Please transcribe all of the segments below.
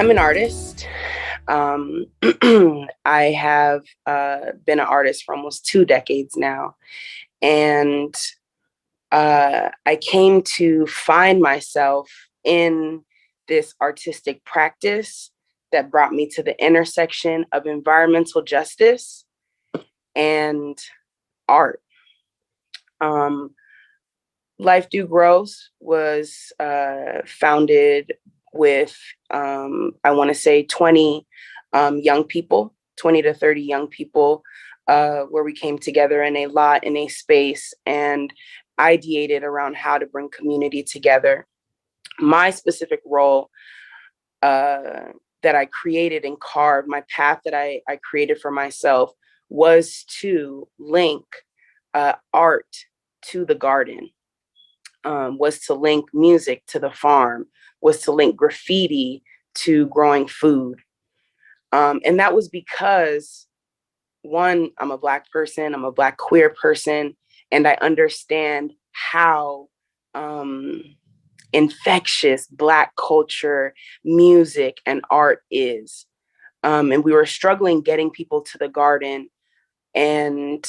I'm an artist. Um, I have been an artist for almost 2 decades now. And I came to find myself in this artistic practice that brought me to the intersection of environmental justice and art. Um, Life Do Grows was founded with, I want to say, 20 young people, 20 to 30 young people, where we came together in a lot, in a space, and ideated around how to bring community together. My specific role that I created and carved, my path that I created for myself was to link art to the garden, was to link music to the farm, was to link graffiti to growing food. And that was because, one, I'm a Black person, I'm a Black queer person, and I understand how infectious Black culture, music, and art is. And we were struggling getting people to the garden. And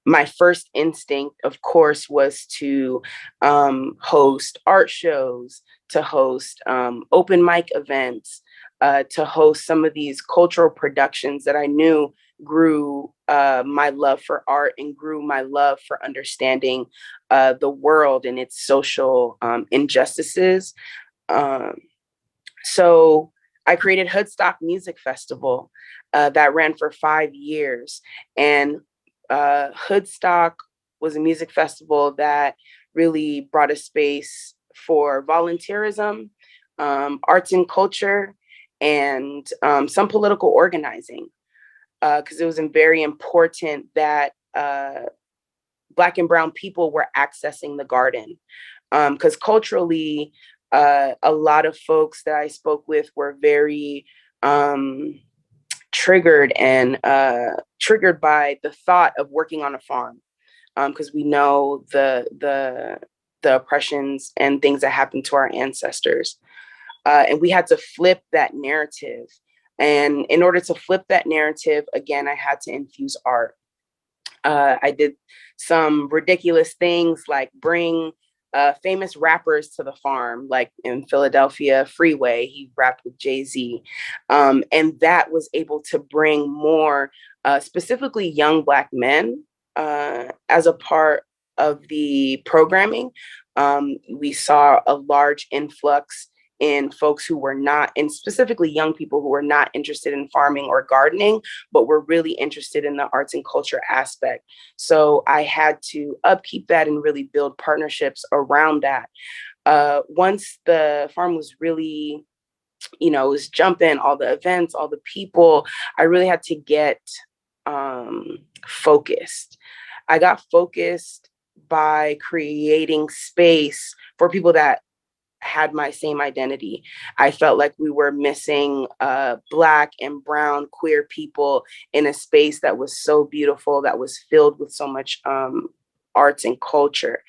my first instinct, of course, was to host art shows, to host open mic events, to host some of these cultural productions that I knew grew my love for art and grew my love for understanding the world and its social injustices. Um, so I created Hoodstock Music Festival that ran for 5 years. And Hoodstock was a music festival that really brought a space for volunteerism, arts and culture, and some political organizing, because it was very important that Black and Brown people were accessing the garden. Because culturally, a lot of folks that I spoke with were very triggered and triggered by the thought of working on a farm, because we know the oppressions and things that happened to our ancestors, and we had to flip that narrative. And in order to flip that narrative, again, I had to infuse art. I did some ridiculous things like bring famous rappers to the farm, like in Philadelphia, Freeway, he rapped with Jay-Z. And that was able to bring more, specifically young Black men, as a part of the programming. We saw a large influx in folks who were not, and specifically young people who were not interested in farming or gardening, but were really interested in the arts and culture aspect. So I had to upkeep that and really build partnerships around that. Once the farm was really, it was jumping, all the events, all the people, I really had to get focused. I got focused by creating space for people that had my same identity. I felt like we were missing Black and brown queer people in a space that was so beautiful, that was filled with so much arts and culture,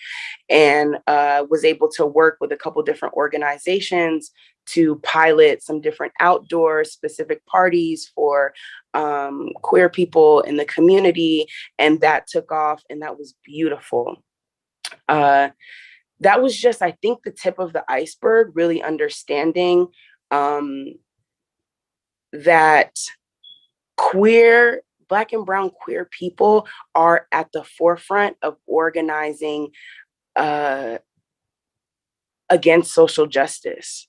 and was able to work with a couple different organizations to pilot some different outdoor specific parties for queer people in the community. And that took off, and that was beautiful. That was just, I think, the tip of the iceberg, really understanding that Black and brown queer people are at the forefront of organizing against social justice.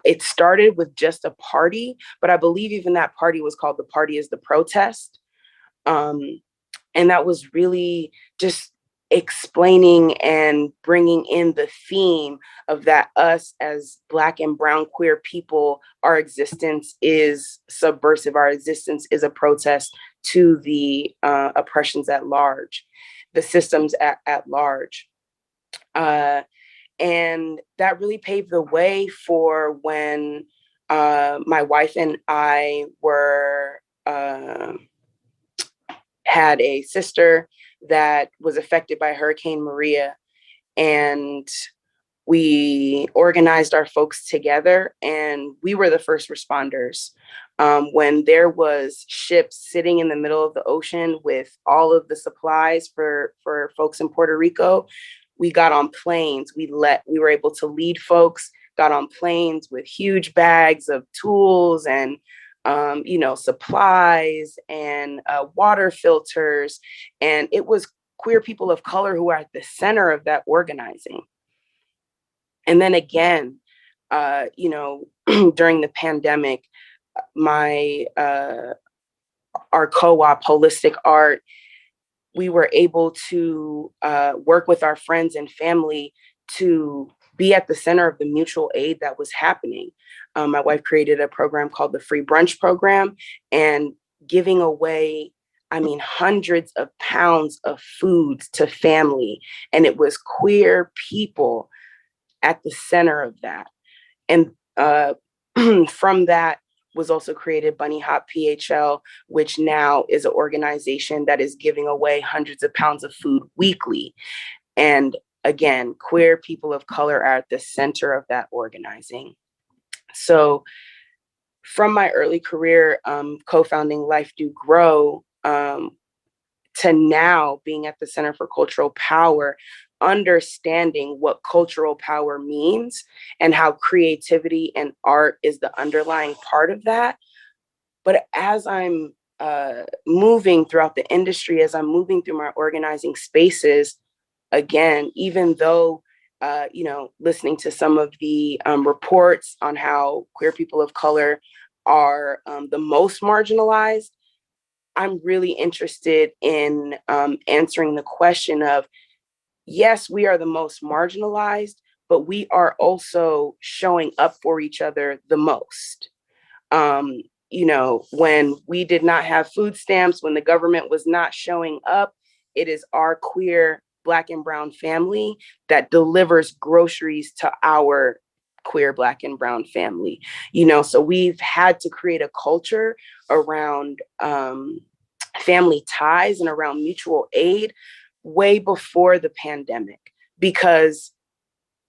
It started with just a party, but I believe even that party was called The Party is the Protest. And that was really just explaining and bringing in the theme of that us as Black and brown queer people, our existence is subversive, our existence is a protest to the oppressions at large, the systems at large. And that really paved the way for when my wife and I were had a sister that was affected by Hurricane Maria. And We organized our folks together, and we were the first responders. When there was ships sitting in the middle of the ocean with all of the supplies for folks in Puerto Rico, we got on planes. We were able to lead folks, got on planes with huge bags of tools and supplies and water filters. And it was queer people of color who were at the center of that organizing. And then again, during the pandemic, my our co-op Holistic Art, we were able to work with our friends and family to be at the center of the mutual aid that was happening. My wife created a program called the Free Brunch Program, and giving away, hundreds of pounds of food to family. And it was queer people at the center of that. And from that was also created Bunny Hop PHL, which now is an organization that is giving away hundreds of pounds of food weekly. And again, queer people of color are at the center of that organizing. So from my early career, co-founding Life Do Grow, to now being at the Center for Cultural Power, understanding what cultural power means and how creativity and art is the underlying part of that. But as I'm moving throughout the industry, as I'm moving through my organizing spaces, again, even though, listening to some of the reports on how queer people of color are the most marginalized, I'm really interested in answering the question of, yes, we are the most marginalized, but we are also showing up for each other the most. When we did not have food stamps, when the government was not showing up, it is our queer Black and brown family that delivers groceries to our queer Black and brown family. So we've had to create a culture around family ties and around mutual aid way before the pandemic, because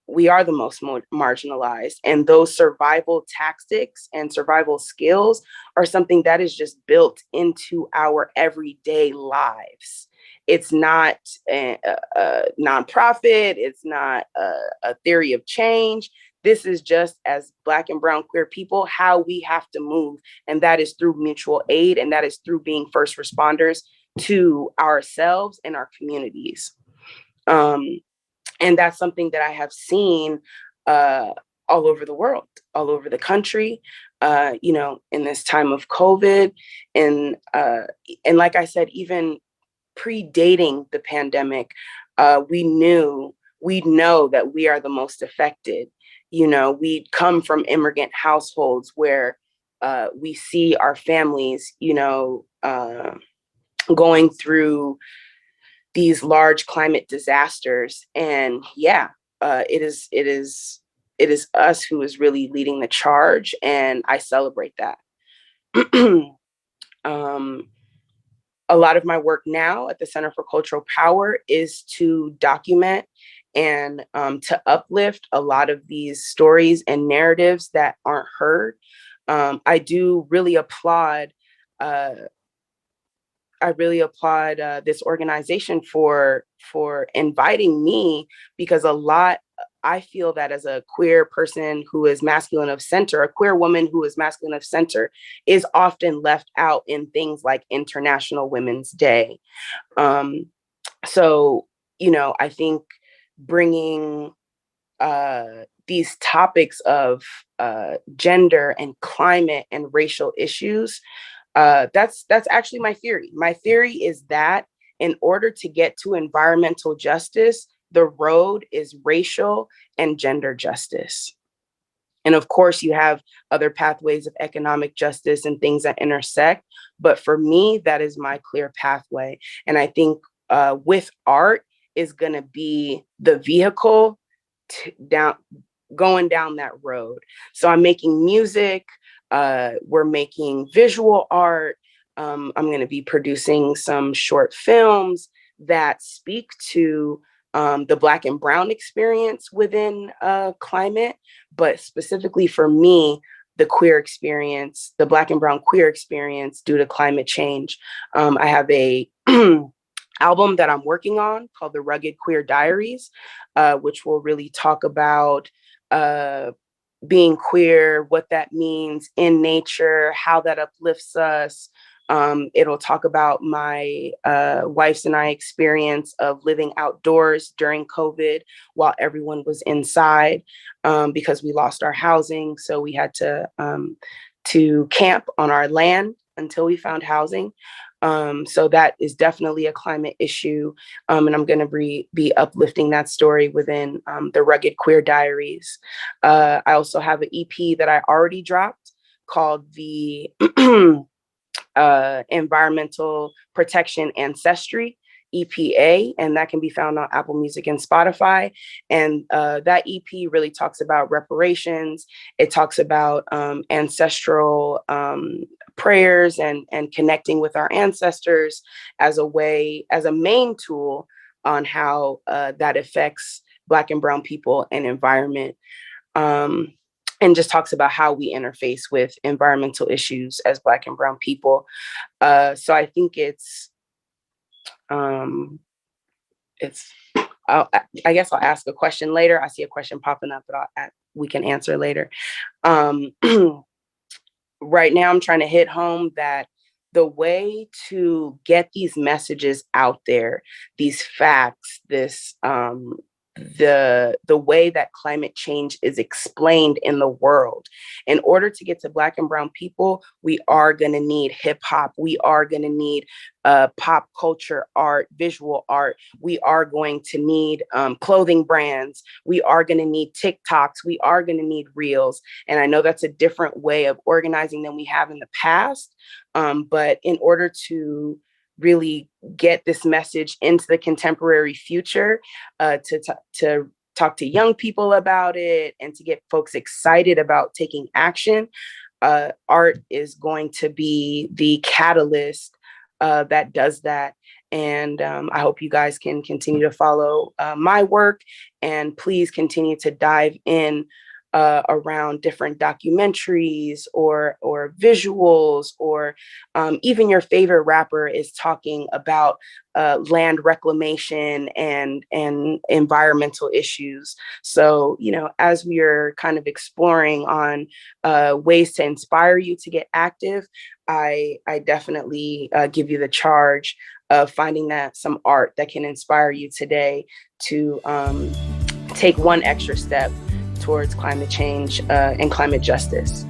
we are the most marginalized, and those survival tactics and survival skills are something that is just built into our everyday lives. It's not a nonprofit. It's not a theory of change. This is just, as Black and brown queer people, how we have to move. And that is through mutual aid. And that is through being first responders to ourselves and our communities. And that's something that I have seen all over the world, all over the country, in this time of COVID. And like I said, even predating the pandemic, we know that we are the most affected. We come from immigrant households where we see our families, going through these large climate disasters. And it is us who is really leading the charge, and I celebrate that. A lot of my work now at the Center for Cultural Power is to document and to uplift a lot of these stories and narratives that aren't heard. I do really applaud this organization for inviting me, because I feel that as a queer person who is masculine of center, a queer woman who is masculine of center, is often left out in things like International Women's Day. So, I think bringing these topics of gender and climate and racial issues, that's actually my theory. My theory is that in order to get to environmental justice, the road is racial and gender justice. And of course, you have other pathways of economic justice and things that intersect. But for me, that is my clear pathway. And I think with art is going to be the vehicle going down that road. So I'm making music. We're making visual art. I'm going to be producing some short films that speak to the Black and Brown experience within climate, but specifically for me, the queer experience, the Black and Brown queer experience due to climate change. I have a album that I'm working on called The Rugged Queer Diaries, which will really talk about being queer, what that means in nature, how that uplifts us. It'll talk about my wife's and I experience of living outdoors during COVID while everyone was inside, because we lost our housing. So we had to camp on our land until we found housing. So that is definitely a climate issue. And I'm going to be uplifting that story within the Rugged Queer Diaries. I also have an EP that I already dropped called the Environmental Protection Ancestry, EPA, and that can be found on Apple Music and Spotify. And that EP really talks about reparations. It talks about ancestral prayers and connecting with our ancestors as a main tool on how that affects Black and Brown people and environment. And just talks about how we interface with environmental issues as Black and Brown people. So I think I guess I'll ask a question later. I see a question popping up, but we can answer later. Right now, I'm trying to hit home that the way to get these messages out there, these facts, the way that climate change is explained in the world. In order to get to Black and Brown people, we are going to need hip hop. We are going to need pop culture art, visual art. We are going to need clothing brands. We are going to need TikToks. We are going to need reels. And I know that's a different way of organizing than we have in the past. But in order to really get this message into the contemporary future, to talk to young people about it and to get folks excited about taking action, art is going to be the catalyst that does that. And I hope you guys can continue to follow my work, and please continue to dive in around different documentaries or visuals, or even your favorite rapper is talking about land reclamation and environmental issues. So, as we are kind of exploring on ways to inspire you to get active, I definitely give you the charge of finding some art that can inspire you today to take one extra step towards climate change and climate justice.